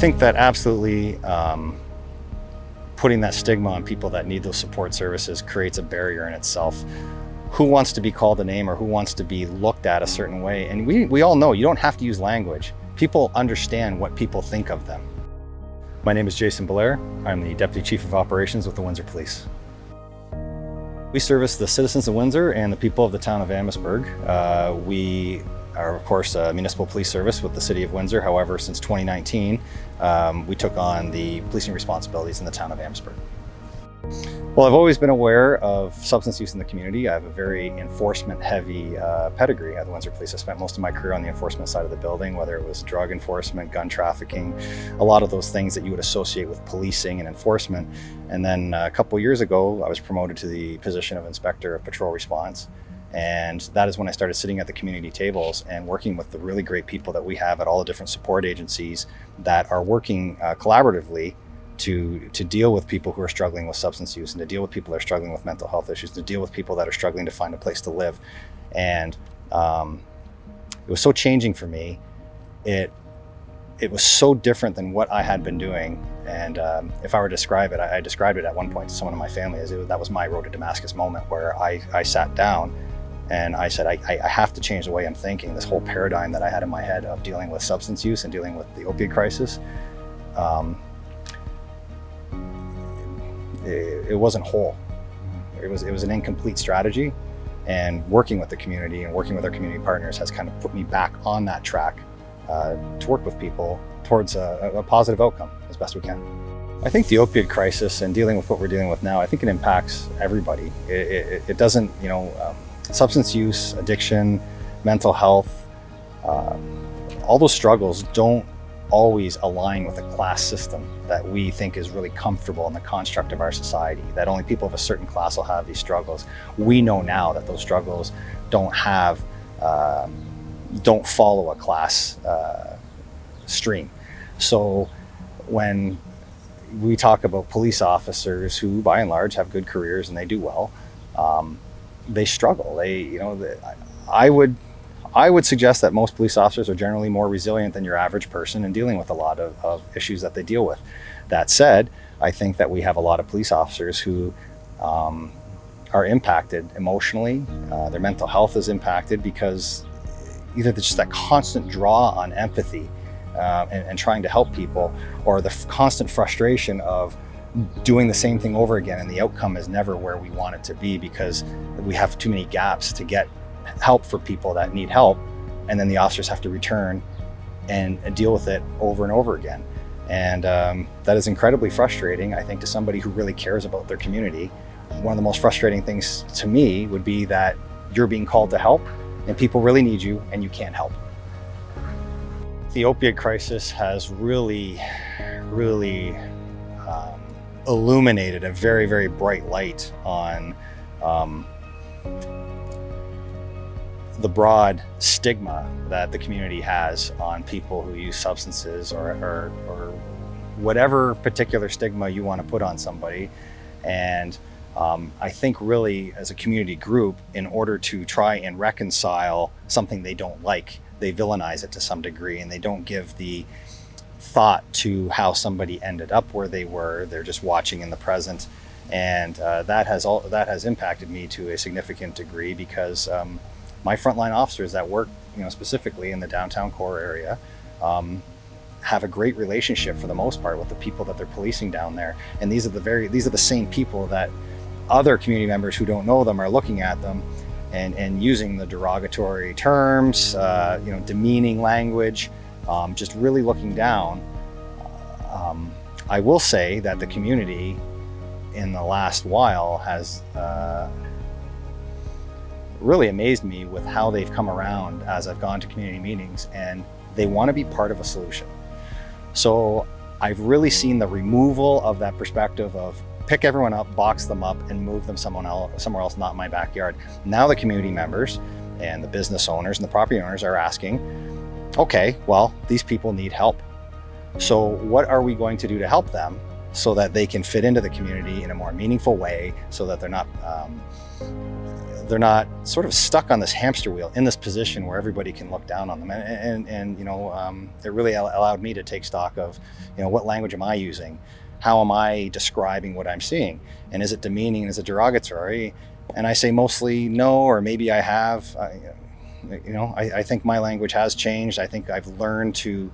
think that absolutely putting that stigma on people that need those support services creates a barrier in itself. Who wants to be called a name or who wants to be looked at a certain way? And we all know you don't have to use language. People understand what people think of them. My name is Jason Bellaire. I'm the Deputy Chief of Operations with the Windsor Police. We service the citizens of Windsor and the people of the town of Amherstburg. We are, of course, a municipal police service with the City of Windsor. However, since 2019, we took on the policing responsibilities in the town of Amherstburg. Well, I've always been aware of substance use in the community. I have a very enforcement-heavy pedigree at the Windsor Police. I spent most of my career on the enforcement side of the building, whether it was drug enforcement, gun trafficking, a lot of those things that you would associate with policing and enforcement. And then a couple years ago, I was promoted to the position of Inspector of Patrol Response. And that is when I started sitting at the community tables and working with the really great people that we have at all the different support agencies that are working collaboratively to deal with people who are struggling with substance use and to deal with people that are struggling with mental health issues, to deal with people that are struggling to find a place to live. And it was so changing for me. It was so different than what I had been doing. And if I were to describe it, I described it at one point to someone in my family as that was my road to Damascus moment, where I sat down and I said, I have to change the way I'm thinking. This whole paradigm that I had in my head of dealing with substance use and dealing with the opioid crisis, it wasn't whole. It was an incomplete strategy, and working with the community and working with our community partners has kind of put me back on that track to work with people towards a positive outcome as best we can. I think the opioid crisis and dealing with what we're dealing with now, I think it impacts everybody. It doesn't, substance use, addiction, mental health, all those struggles don't always align with a class system that we think is really comfortable in the construct of our society, that only people of a certain class will have these struggles. We know now that those struggles don't follow a class stream. So when we talk about police officers who by and large have good careers and they do well, they struggle. I would suggest that most police officers are generally more resilient than your average person in dealing with a lot of issues that they deal with. That said, I think that we have a lot of police officers who are impacted emotionally. Their mental health is impacted because either there's just that constant draw on empathy and trying to help people, or the constant frustration of doing the same thing over again, and the outcome is never where we want it to be because we have too many gaps to get help for people that need help, and then the officers have to return and deal with it over and over again. And that is incredibly frustrating, I think, to somebody who really cares about their community. One of the most frustrating things to me would be that you're being called to help and people really need you and you can't help. The opioid crisis has really illuminated a very, very bright light on the broad stigma that the community has on people who use substances or whatever particular stigma you want to put on somebody. And I think really as a community group, in order to try and reconcile something they don't like, they villainize it to some degree, and they don't give the thought to how somebody ended up where they were. They're just watching in the present. And that has impacted me to a significant degree because my frontline officers that work, specifically in the downtown core area, have a great relationship for the most part with the people that they're policing down there. And these are the same people that other community members who don't know them are looking at them and using the derogatory terms, demeaning language, just really looking down. I will say that the community in the last while has really amazed me with how they've come around as I've gone to community meetings, and they want to be part of a solution. So I've really seen the removal of that perspective of pick everyone up, box them up, and move them somewhere else, not my backyard. Now the community members and the business owners and the property owners are asking, okay, well, these people need help. So what are we going to do to help them so that they can fit into the community in a more meaningful way, so that they're they're not sort of stuck on this hamster wheel in this position where everybody can look down on them. And it really allowed me to take stock of, what language am I using? How am I describing what I'm seeing? And is it demeaning? Is it derogatory? And I say mostly no, or maybe I have. I think my language has changed. I think I've learned to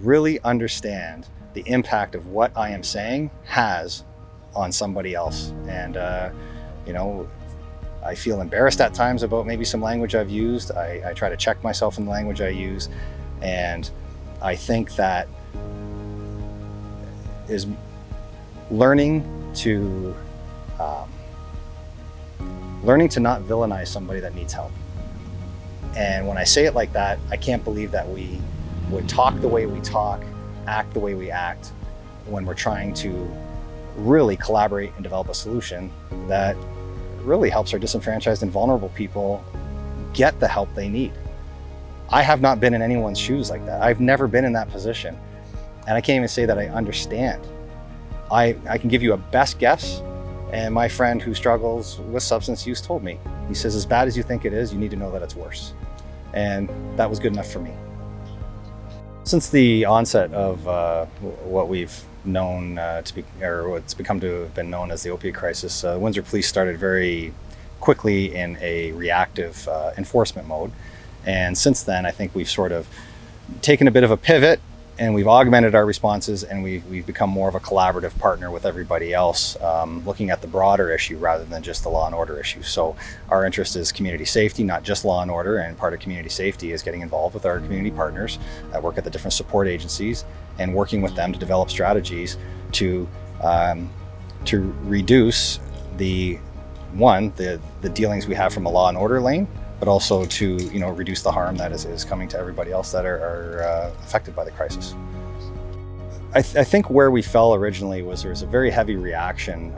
really understand the impact of what I am saying has on somebody else. And I feel embarrassed at times about maybe some language I've used. I try to check myself in the language I use, and I think that is learning to not villainize somebody that needs help. And when I say it like that, I can't believe that we would talk the way we talk, act the way we act, when we're trying to really collaborate and develop a solution that really helps our disenfranchised and vulnerable people get the help they need. I have not been in anyone's shoes like that. I've never been in that position. And I can't even say that I understand. I can give you a best guess. And my friend who struggles with substance use told me, he says, as bad as you think it is, you need to know that it's worse. And that was good enough for me. Since the onset of what we've known what's become to have been known as the opioid crisis, Windsor Police started very quickly in a reactive enforcement mode. And since then, I think we've sort of taken a bit of a pivot, and we've augmented our responses, and we've become more of a collaborative partner with everybody else, looking at the broader issue rather than just the law and order issue. So our interest is community safety, not just law and order, and part of community safety is getting involved with our community partners that work at the different support agencies and working with them to develop strategies to reduce the dealings we have from a law and order lane, but also to reduce the harm that is coming to everybody else that are affected by the crisis. I think where we fell originally was there was a very heavy reaction.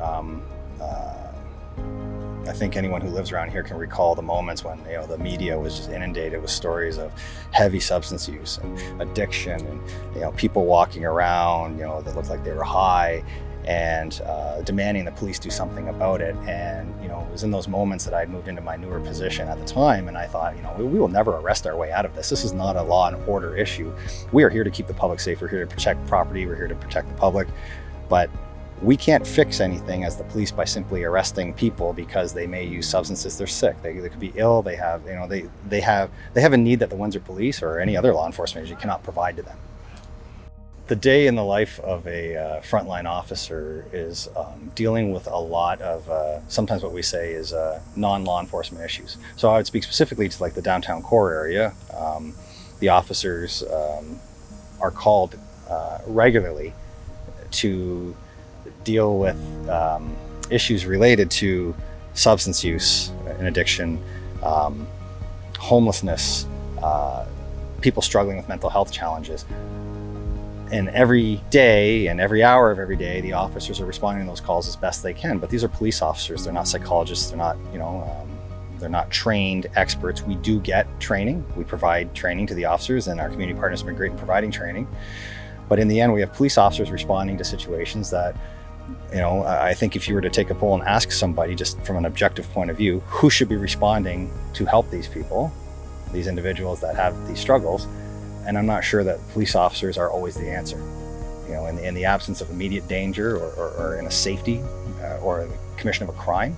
I think anyone who lives around here can recall the moments when the media was just inundated with stories of heavy substance use and addiction, and people walking around that looked like they were high, and demanding the police do something about it. And it was in those moments that I'd moved into my newer position at the time, and I thought, we will never arrest our way out of this. This is not a law and order issue. We are here to keep the public safe. We're here to protect property. We're here to protect the public. But we can't fix anything as the police by simply arresting people because they may use substances. They're sick. They could be ill. They have they have a need that the Windsor Police or any other law enforcement agency cannot provide to them. The day in the life of a frontline officer is dealing with a lot of sometimes what we say is non-law enforcement issues. So I would speak specifically to the downtown core area. The officers are called regularly to deal with issues related to substance use and addiction, homelessness, people struggling with mental health challenges. And every day and every hour of every day, the officers are responding to those calls as best they can. But these are police officers. They're not psychologists. They're not, they're not trained experts. We do get training. We provide training to the officers, and our community partners have been great in providing training. But in the end, we have police officers responding to situations that, I think if you were to take a poll and ask somebody just from an objective point of view, who should be responding to help these people, these individuals that have these struggles, and I'm not sure that police officers are always the answer. In the absence of immediate danger or in a safety or the commission of a crime.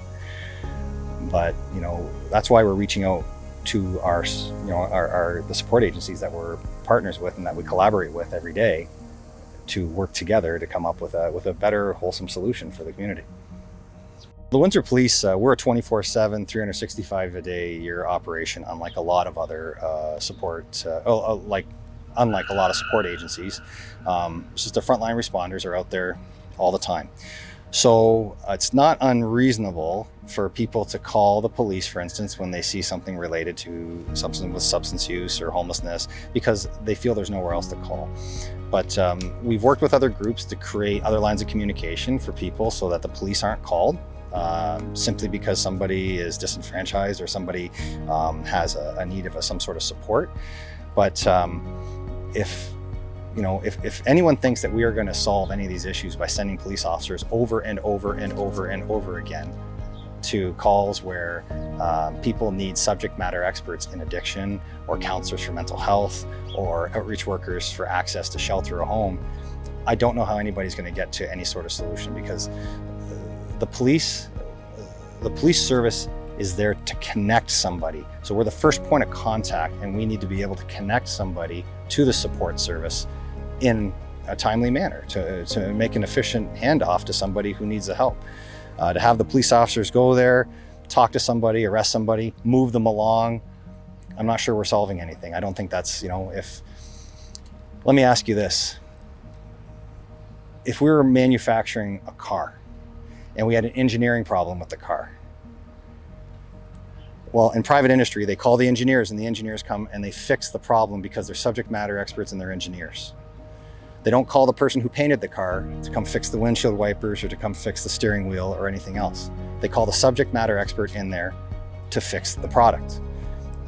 But that's why we're reaching out to the support agencies that we're partners with and that we collaborate with every day to work together to come up with a better, wholesome solution for the community. The Windsor Police, we're a 24/7, 365-a-day-a-year operation, unlike a lot of other unlike a lot of support agencies. It's just the frontline responders are out there all the time. So it's not unreasonable for people to call the police, for instance, when they see something related to substance use or homelessness, because they feel there's nowhere else to call. But we've worked with other groups to create other lines of communication for people so that the police aren't called simply because somebody is disenfranchised or somebody has a need of some sort of support. But if if anyone thinks that we are going to solve any of these issues by sending police officers over and over and over and over again to calls where people need subject matter experts in addiction, or counselors for mental health, or outreach workers for access to shelter or home, I don't know how anybody's going to get to any sort of solution, because the police service is there to connect somebody. So we're the first point of contact, and we need to be able to connect somebody to the support service in a timely manner to make an efficient handoff to somebody who needs the help. To have the police officers go there, talk to somebody, arrest somebody, move them along, I'm not sure we're solving anything. I don't think that's, let me ask you this. If we were manufacturing a car and we had an engineering problem with the car, well, in private industry, they call the engineers, and the engineers come and they fix the problem because they're subject matter experts and they're engineers. They don't call the person who painted the car to come fix the windshield wipers or to come fix the steering wheel or anything else. They call the subject matter expert in there to fix the product.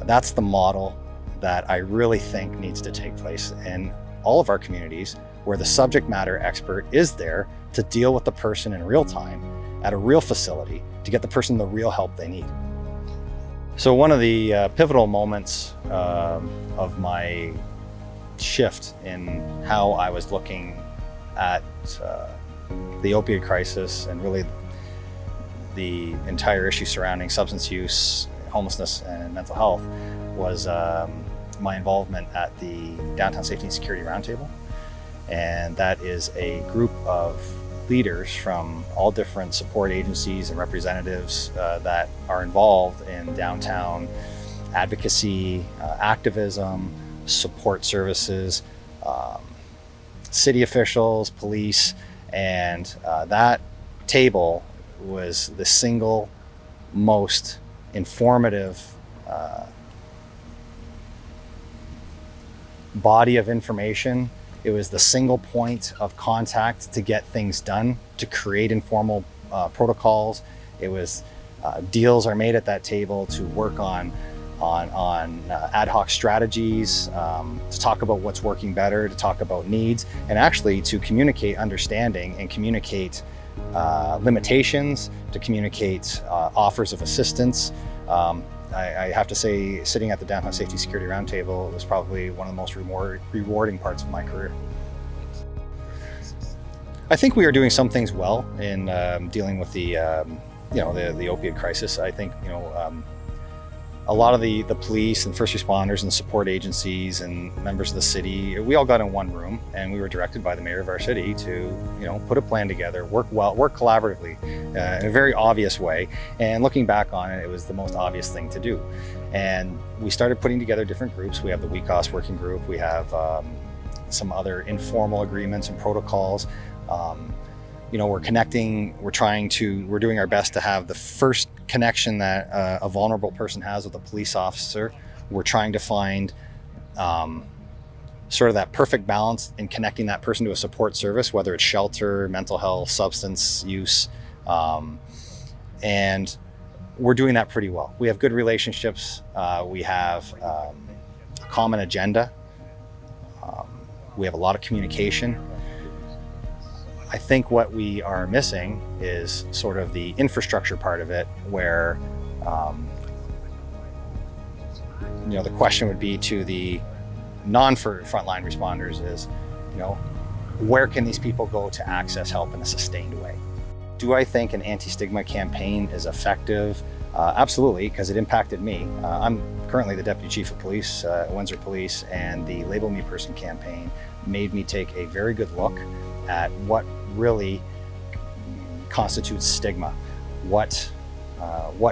That's the model that I really think needs to take place in all of our communities, where the subject matter expert is there to deal with the person in real time at a real facility to get the person the real help they need. So one of the pivotal moments of my shift in how I was looking at the opioid crisis, and really the entire issue surrounding substance use, homelessness, and mental health, was my involvement at the Downtown Safety and Security Roundtable. And that is a group of leaders from all different support agencies and representatives that are involved in downtown advocacy, activism, support services, city officials, police, and that table was the single most informative body of information. It was the single point of contact to get things done, to create informal protocols. It was deals are made at that table to work on ad hoc strategies, to talk about what's working better, to talk about needs, and actually to communicate understanding and communicate limitations, to communicate offers of assistance. I have to say, sitting at the Downtown Safety Security Roundtable was probably one of the most rewarding parts of my career. I think we are doing some things well in dealing with the opioid crisis. I think a lot of the police and first responders and support agencies and members of the city, we all got in one room, and we were directed by the mayor of our city to put a plan together, work collaboratively in a very obvious way. And looking back on it, it was the most obvious thing to do. And we started putting together different groups. We have the WECOSS working group. We have some other informal agreements and protocols. We're connecting, we're doing our best to have the first connection that a vulnerable person has with a police officer. We're trying to find sort of that perfect balance in connecting that person to a support service, whether it's shelter, mental health, substance use. And we're doing that pretty well. We have good relationships. We have a common agenda. We have a lot of communication. I think what we are missing is sort of the infrastructure part of it, where the question would be to the non-frontline responders is, where can these people go to access help in a sustained way? Do I think an anti-stigma campaign is effective? Absolutely, because it impacted me. I'm currently the Deputy Chief of Police at Windsor Police, and the Label Me Person campaign made me take a very good look at what really constitutes stigma. What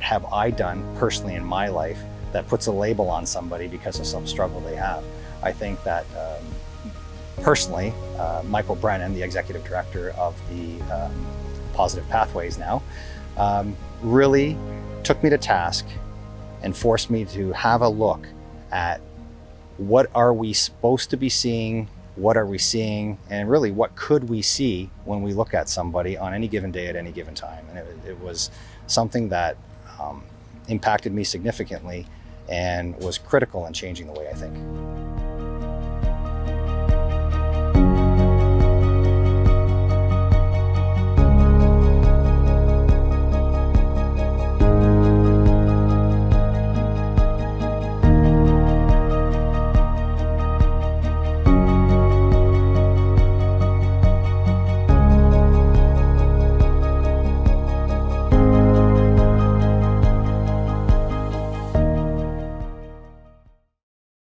have I done personally in my life that puts a label on somebody because of some struggle they have? I think that personally, Michael Brennan, the executive director of the Positive Pathways now, really took me to task and forced me to have a look at what are we supposed to be seeing, what are we seeing, and really what could we see when we look at somebody on any given day at any given time. And it was something that impacted me significantly and was critical in changing the way I think.